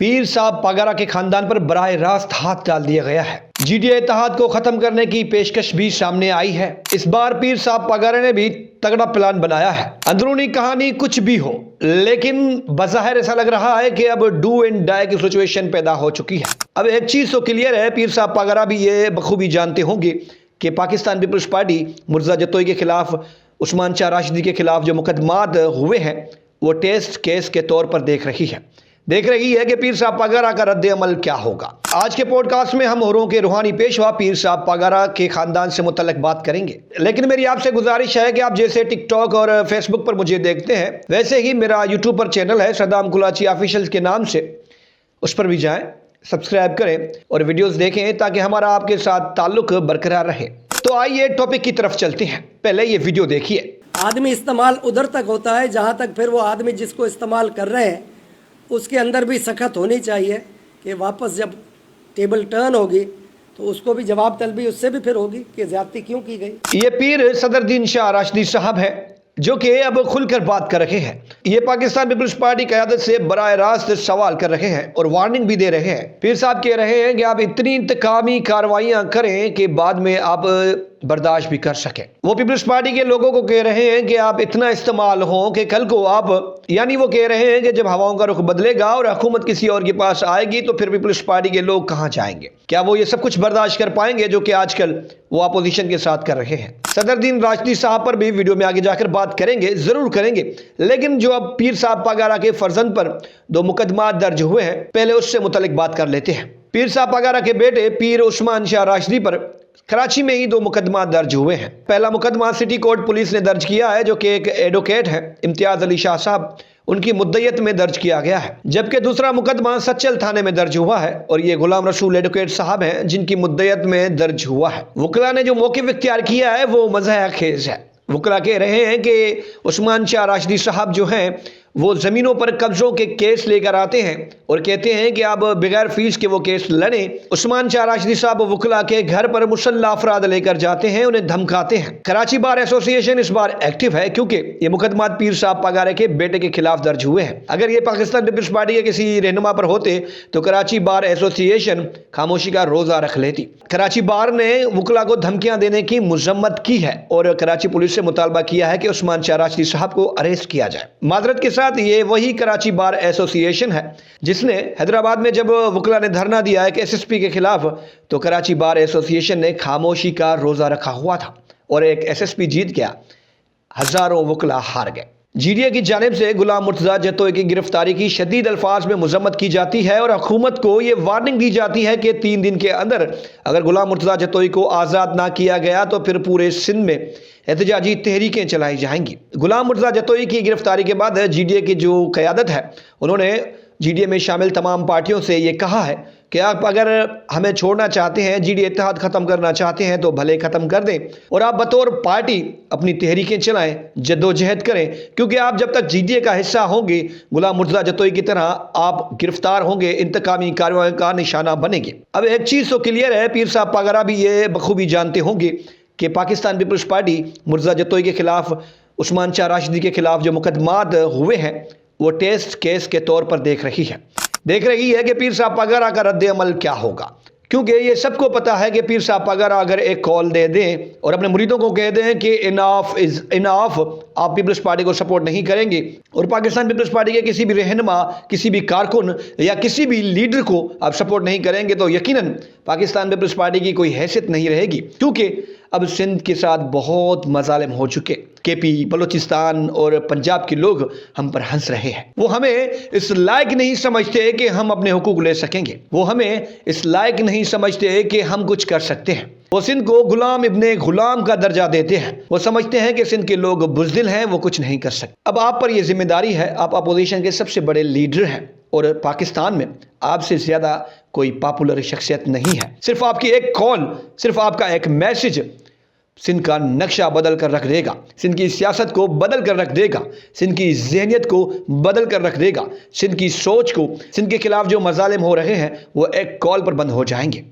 پیر صاحب پاگارا کے خاندان پر براہ راست ہاتھ ڈال دیا گیا ہے۔ جی ڈی اے اتحاد کو ختم کرنے کی پیشکش بھی سامنے آئی ہے۔ اس بار پیر صاحب پاگارا نے بھی تگڑا پلان بنایا ہے۔ اندرونی کہانی کچھ بھی ہو، لیکن بظاہر ایسا لگ رہا ہے کہ اب ڈو اینڈ ڈائی کی سچویشن پیدا ہو چکی ہے۔ اب ایک چیز تو کلیئر ہے، پیر صاحب پاگارا بھی یہ بخوبی جانتے ہوں گے کہ پاکستان پیپلز پارٹی مرزا جتوئی کے خلاف، عثمان شاہ راشدی کے خلاف جو مقدمات ہوئے ہیں وہ ٹیسٹ کیس کے طور پر دیکھ رہی ہے کہ پیر صاحب پاگارا کا رد عمل کیا ہوگا۔ آج کے پوڈ کاسٹ میں ہم ہوروں کے روحانی پیشوا پیر صاحب پاگارا کے خاندان سے متعلق بات کریں گے، لیکن میری آپ سے گزارش ہے کہ آپ جیسے ٹک ٹاک اور فیس بک پر مجھے دیکھتے ہیں، ویسے ہی میرا یوٹیوب پر چینل ہے صدام کلاچی آفیشل کے نام سے، اس پر بھی جائیں، سبسکرائب کریں اور ویڈیوز دیکھیں تاکہ ہمارا آپ کے ساتھ تعلق برقرار رہے۔ تو آئیے ٹاپک کی طرف چلتے ہیں، پہلے یہ ویڈیو دیکھیے۔ آدمی استعمال ادھر تک ہوتا ہے جہاں تک پھر وہ آدمی جس کو استعمال کر رہے ہیں اس کے اندر بھی سخت ہونی چاہیے کہ واپس جب ٹیبل ٹرن ہوگی تو اس کو بھی جواب طلبی اس سے بھی پھر ہوگی کہ زیادتی کیوں کی گئی۔ یہ پیر صدر الدین شاہ راشدی صاحب ہے جو کہ اب کھل کر بات کر رہے ہیں۔ یہ پاکستان پیپلز پارٹی قیادت سے براہ راست سوال کر رہے ہیں اور وارننگ بھی دے رہے ہیں۔ پیر صاحب کہہ رہے ہیں کہ آپ اتنی انتقامی کارروائیاں کریں کہ بعد میں آپ برداشت بھی کر سکیں۔ وہ پیپلز پارٹی کے لوگوں کو کہہ رہے ہیں کہ آپ اتنا استعمال ہوں کہ کل کو آپ، یعنی وہ کہہ رہے ہیں کہ جب ہواؤں کا رخ بدلے گا اور حکومت کسی اور کے پاس آئے گی تو پھر پیپلز پارٹی کے لوگ کہاں جائیں گے؟ کیا وہ یہ سب کچھ برداشت کر پائیں گے جو کہ آج کل وہ اپوزیشن کے ساتھ کر رہے ہیں؟ صدر الدین راشدی صاحب پر بھی ویڈیو میں آگے جا کر بات کریں گے، ضرور کریں گے، لیکن جو اب پیر صاحب پاگارا کے فرزند پر 2 مقدمات درج ہوئے ہیں، پہلے اس سے متعلق بات کر لیتے ہیں۔ پیر صاحب پاگارا کے بیٹے پیر عثمان شاہ راشدی پر کراچی میں ہی 2 مقدمات درج ہوئے ہیں۔ پہلا مقدمہ سٹی کورٹ پولیس نے درج کیا ہے جو کہ ایک ایڈوکیٹ ہے امتیاز علی شاہ صاحب، ان کی مدعیت میں درج کیا گیا ہے، جبکہ دوسرا مقدمہ سچل تھانے میں درج ہوا ہے اور یہ غلام رسول ایڈوکیٹ صاحب ہیں جن کی مدعیت میں درج ہوا ہے۔ وکلاء نے جو موقف اختیار کیا ہے وہ مزاح خیز ہے۔ وکلاء کہہ رہے ہیں کہ عثمان شاہ راشدی صاحب جو ہیں وہ زمینوں پر قبضوں کے کیس لے کر آتے ہیں اور کہتے ہیں کہ آپ بغیر فیس کے وہ کیس لڑیں۔ عثمان شاہ راشدی صاحب وکلاء کے گھر پر مسلح افراد لے کر جاتے ہیں، انہیں دھمکاتے ہیں۔ کراچی بار ایسوسی ایشن اس بار ایکٹیو ہے کیونکہ یہ مقدمات پیر صاحب پاگارا کے بیٹے کے خلاف درج ہوئے ہیں۔ اگر یہ پاکستان پیپلز پارٹی کے کسی رہنما پر ہوتے تو کراچی بار ایسوسی ایشن خاموشی کا روزہ رکھ لیتی۔ کراچی بار نے وکلاء کو دھمکیاں دینے کی مذمت کی ہے اور کراچی پولیس سے مطالبہ کیا ہے کہ عثمان شاہ راشدی صاحب کو اریسٹ کیا جائے۔ معذرت کے ساتھ یہ وہی کراچی بار ایسوسی ایشن ہے جس نے حیدرآباد میں جب وکلاء نے دھرنا دیا ہے کہ ایس ایس پی کے خلاف، تو کراچی بار ایسوسی ایشن نے خاموشی کا روزہ رکھا ہوا تھا اور ایک ایس ایس پی جیت گیا، ہزاروں وکلاء ہار گئے۔ جی ڈی اے کی جانب سے غلام مرتضیٰ جتوئی کی گرفتاری کی شدید الفاظ میں مذمت کی جاتی ہے اور حکومت کو یہ وارننگ دی جاتی ہے کہ 3 دن کے اندر اگر غلام مرتضیٰ جتوئی کو آزاد نہ کیا گیا تو پھر پورے سندھ میں احتجاجی تحریکیں چلائی جائیں گی۔ غلام مرتضیٰ جتوئی کی گرفتاری کے بعد جی ڈی اے کی جو قیادت ہے انہوں نے جی ڈی اے میں شامل تمام پارٹیوں سے یہ کہا ہے کہ آپ اگر ہمیں چھوڑنا چاہتے ہیں، جی ڈی اے اتحاد ختم کرنا چاہتے ہیں تو بھلے ختم کر دیں اور آپ بطور پارٹی اپنی تحریکیں چلائیں، جدوجہد کریں، کیونکہ آپ جب تک جی ڈی اے کا حصہ ہوں گے غلام مرتضیٰ جتوئی کی طرح آپ گرفتار ہوں گے، انتقامی کارروائی کا نشانہ بنیں گے۔ اب ایک چیز تو کلیئر ہے، پیر صاحب پاگارا بھی یہ بخوبی جانتے ہوں گے کہ پاکستان پیپلز پارٹی مرزا جتوئی کے خلاف، عثمان شاہ راشدی کے خلاف جو مقدمات ہوئے ہیں وہ ٹیسٹ کیس کے طور پر دیکھ رہی ہے کہ پیر صاحب پاگارا کا رد عمل کیا ہوگا، کیونکہ یہ سب کو پتا ہے کہ پیر صاحب پاگارا اگر ایک کال دے دیں اور اپنے مریدوں کو کہہ دیں کہ اناف از اناف، آپ پیپلز پارٹی کو سپورٹ نہیں کریں گے اور پاکستان پیپلز پارٹی کے کسی بھی رہنما، کسی بھی کارکن یا کسی بھی لیڈر کو آپ سپورٹ نہیں کریں گے تو یقیناً پاکستان پیپلز پارٹی کی کوئی حیثیت نہیں رہے گی، کیونکہ اب سندھ کے ساتھ بہت مظالم ہو چکے۔ کے پی، بلوچستان اور پنجاب کے لوگ ہم پر ہنس رہے ہیں، وہ ہمیں اس لائق نہیں سمجھتے کہ ہم اپنے حقوق لے سکیں گے، وہ ہمیں اس لائق نہیں سمجھتے کہ ہم کچھ کر سکتے ہیں۔ وہ سندھ کو غلام ابن غلام کا درجہ دیتے ہیں، وہ سمجھتے ہیں کہ سندھ کے لوگ بزدل ہیں، وہ کچھ نہیں کر سکتے۔ اب آپ پر یہ ذمہ داری ہے، آپ اپوزیشن کے سب سے بڑے لیڈر ہیں اور پاکستان میں آپ سے زیادہ کوئی پاپولر شخصیت نہیں ہے۔ صرف آپ کی ایک کال، صرف آپ کا ایک میسج سندھ کا نقشہ بدل کر رکھ دے گا، سندھ کی سیاست کو بدل کر رکھ دے گا، سندھ کی ذہنیت کو بدل کر رکھ دے گا، سندھ کی سوچ کو، سندھ کے خلاف جو مظالم ہو رہے ہیں وہ ایک کال پر بند ہو جائیں گے۔